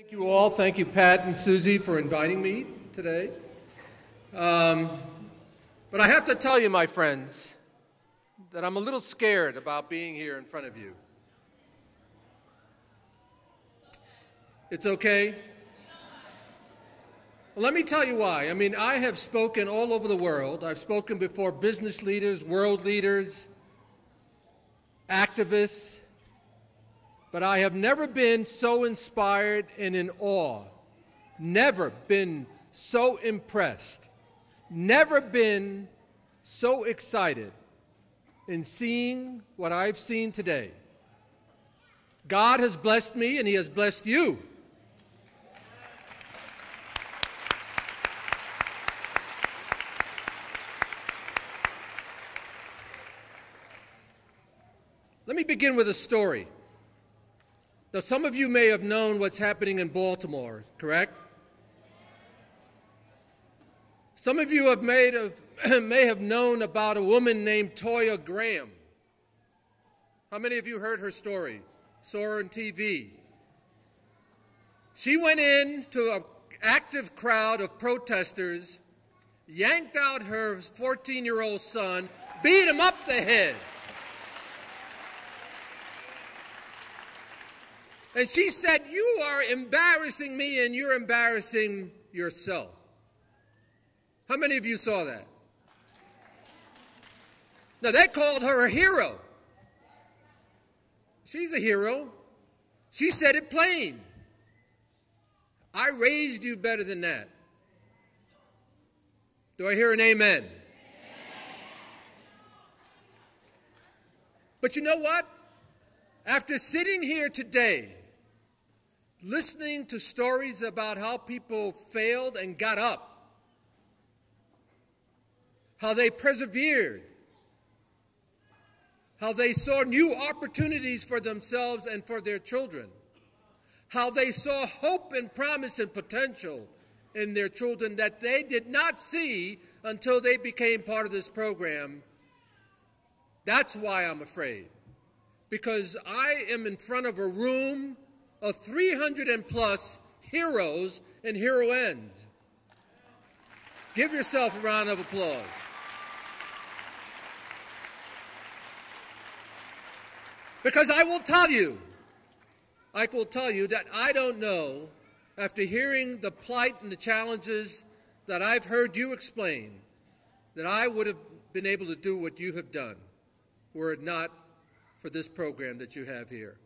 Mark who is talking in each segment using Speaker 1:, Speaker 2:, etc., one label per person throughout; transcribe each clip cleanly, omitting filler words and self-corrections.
Speaker 1: Thank you all. Thank you, Pat and Susie, for inviting me today. But I have to tell you, my friends, that I'm a little scared about being here in front of you. It's okay? Well, let me tell you why. I mean, I have spoken all over the world. I've spoken before business leaders, world leaders, activists, but I have never been so inspired and in awe, never been so impressed, never been so excited in seeing what I've seen today. God has blessed me and He has blessed you. Let me begin with a story. Now, some of you may have known what's happening in Baltimore, correct? Some of you may have known about a woman named Toya Graham. How many of you heard her story? Saw her on TV. She went in to an active crowd of protesters, yanked out her 14-year-old son, beat him up the head. And she said, "You are embarrassing me and you're embarrassing yourself." How many of you saw that? Now, they called her a hero. She's a hero. She said it plain. I raised you better than that. Do I hear an amen? But you know what? After sitting here today, listening to stories about how people failed and got up, how they persevered, how they saw new opportunities for themselves and for their children, how they saw hope and promise and potential in their children that they did not see until they became part of this program. That's why I'm afraid. Because I am in front of a room of 300 and plus heroes and heroines. Give yourself a round of applause. Because I will tell you that I don't know, after hearing the plight and the challenges that I've heard you explain, that I would have been able to do what you have done were it not for this program that you have here.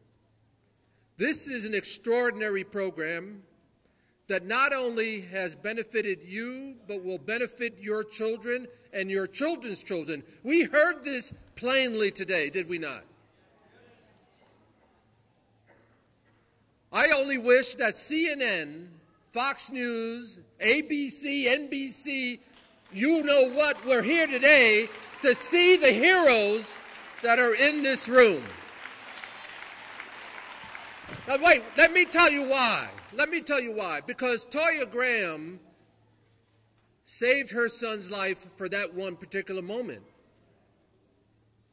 Speaker 1: This is an extraordinary program that not only has benefited you, but will benefit your children and your children's children. We heard this plainly today, did we not? I only wish that CNN, Fox News, ABC, NBC, you know what, we're here today to see the heroes that are in this room. Now wait, let me tell you why. Because Toya Graham saved her son's life for that one particular moment.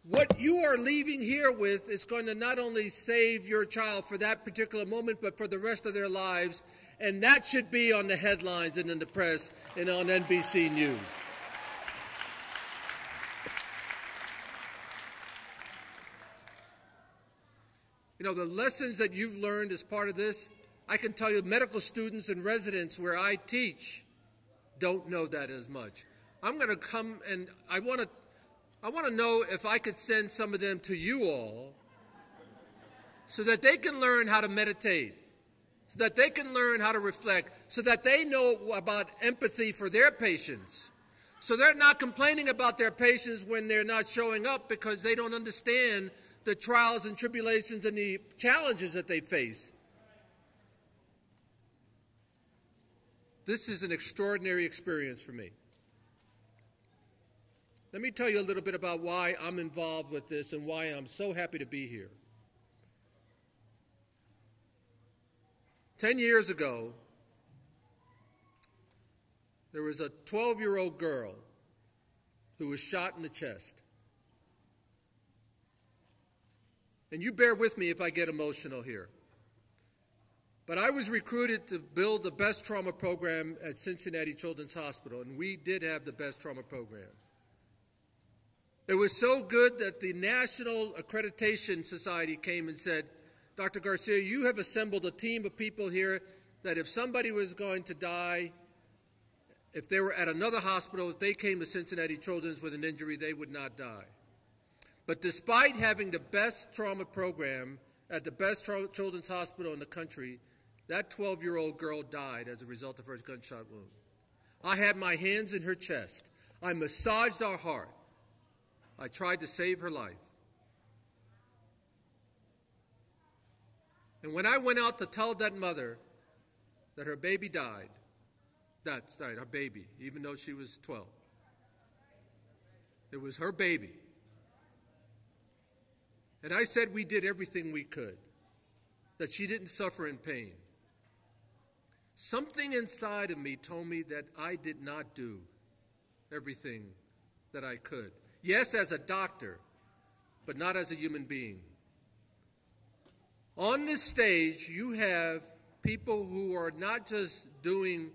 Speaker 1: What you are leaving here with is going to not only save your child for that particular moment, but for the rest of their lives. And that should be on the headlines and in the press and on NBC News. You know, the lessons that you've learned as part of this, I can tell you medical students and residents where I teach don't know that as much. I'm going to come and I want to know if I could send some of them to you all so that they can learn how to meditate, so that they can learn how to reflect, so that they know about empathy for their patients. So they're not complaining about their patients when they're not showing up because they don't understand the trials and tribulations and the challenges that they face. This is an extraordinary experience for me. Let me tell you a little bit about why I'm involved with this and why I'm so happy to be here. 10 years ago, there was a 12-year-old girl who was shot in the chest. And you bear with me if I get emotional here. But I was recruited to build the best trauma program at Cincinnati Children's Hospital, and we did have the best trauma program. It was so good that the National Accreditation Society came and said, Dr. Garcia, you have assembled a team of people here that if somebody was going to die, if they were at another hospital, if they came to Cincinnati Children's with an injury, they would not die. But despite having the best trauma program at the best children's hospital in the country, that 12-year-old girl died as a result of her gunshot wound. I had my hands in her chest. I massaged her heart. I tried to save her life. And when I went out to tell that mother that her baby died, that's right, her baby, even though she was 12. It was her baby. And I said we did everything we could, that she didn't suffer in pain. Something inside of me told me that I did not do everything that I could. Yes, as a doctor, but not as a human being. On this stage, you have people who are not just doing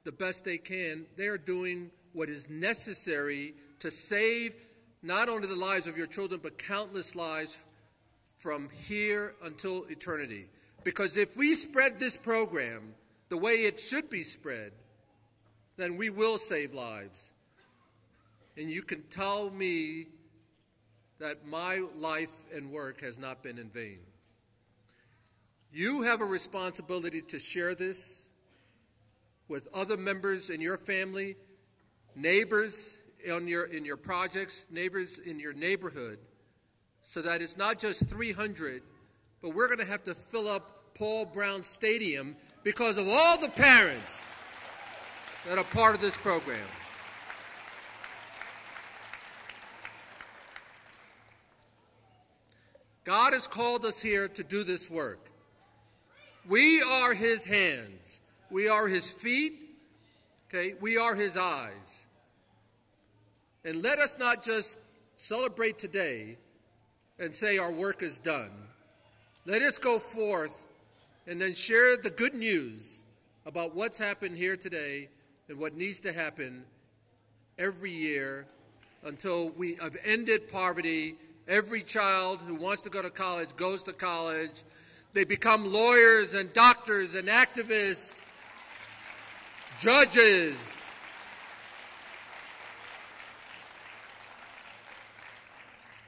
Speaker 1: the best they can, they are doing what is necessary to save not only the lives of your children, but countless lives from here until eternity. Because if we spread this program the way it should be spread, then we will save lives. And you can tell me that my life and work has not been in vain. You have a responsibility to share this with other members in your family, neighbors in your projects, neighbors in your neighborhood, so that it's not just 300, but we're going to have to fill up Paul Brown Stadium because of all the parents that are part of this program. God has called us here to do this work. We are his hands. We are his feet. Okay? We are his eyes. And let us not just celebrate today and say our work is done. Let us go forth and then share the good news about what's happened here today and what needs to happen every year until we have ended poverty. Every child who wants to go to college goes to college. They become lawyers and doctors and activists, judges.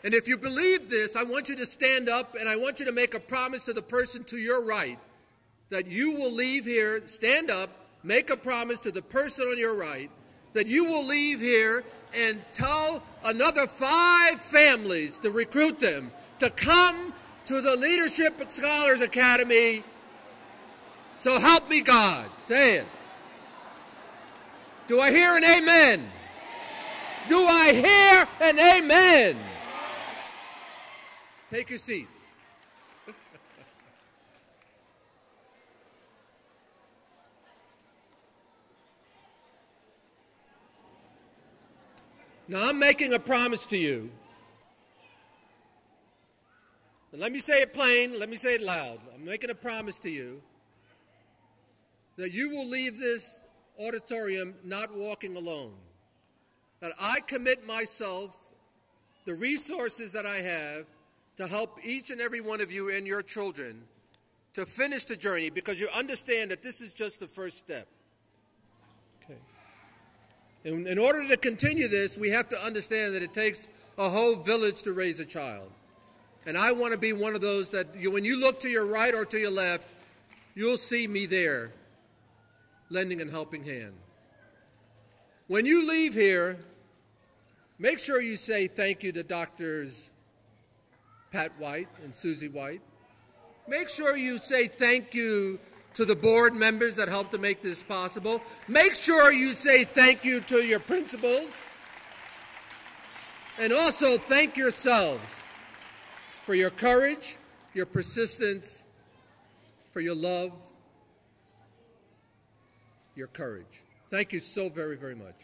Speaker 1: And if you believe this, I want you to stand up and I want you to make a promise to the person to your right that you will leave here, stand up, make a promise to the person on your right that you will leave here and tell another 5 families to recruit them to come to the Leadership Scholars Academy. So help me God. Say it. Do I hear an amen? Do I hear an amen? Take your seats. Now I'm making a promise to you. And let me say it plain, let me say it loud. I'm making a promise to you that you will leave this auditorium not walking alone. That I commit myself, the resources that I have, to help each and every one of you and your children to finish the journey, because you understand that this is just the first step. Okay. And in order to continue this, we have to understand that it takes a whole village to raise a child. And I want to be one of those that when you look to your right or to your left, you'll see me there, lending a helping hand. When you leave here, make sure you say thank you to Doctors Pat White and Susie White. Make sure you say thank you to the board members that helped to make this possible. Make sure you say thank you to your principals. And also thank yourselves for your courage, your persistence, for your love, your courage. Thank you so very, very much.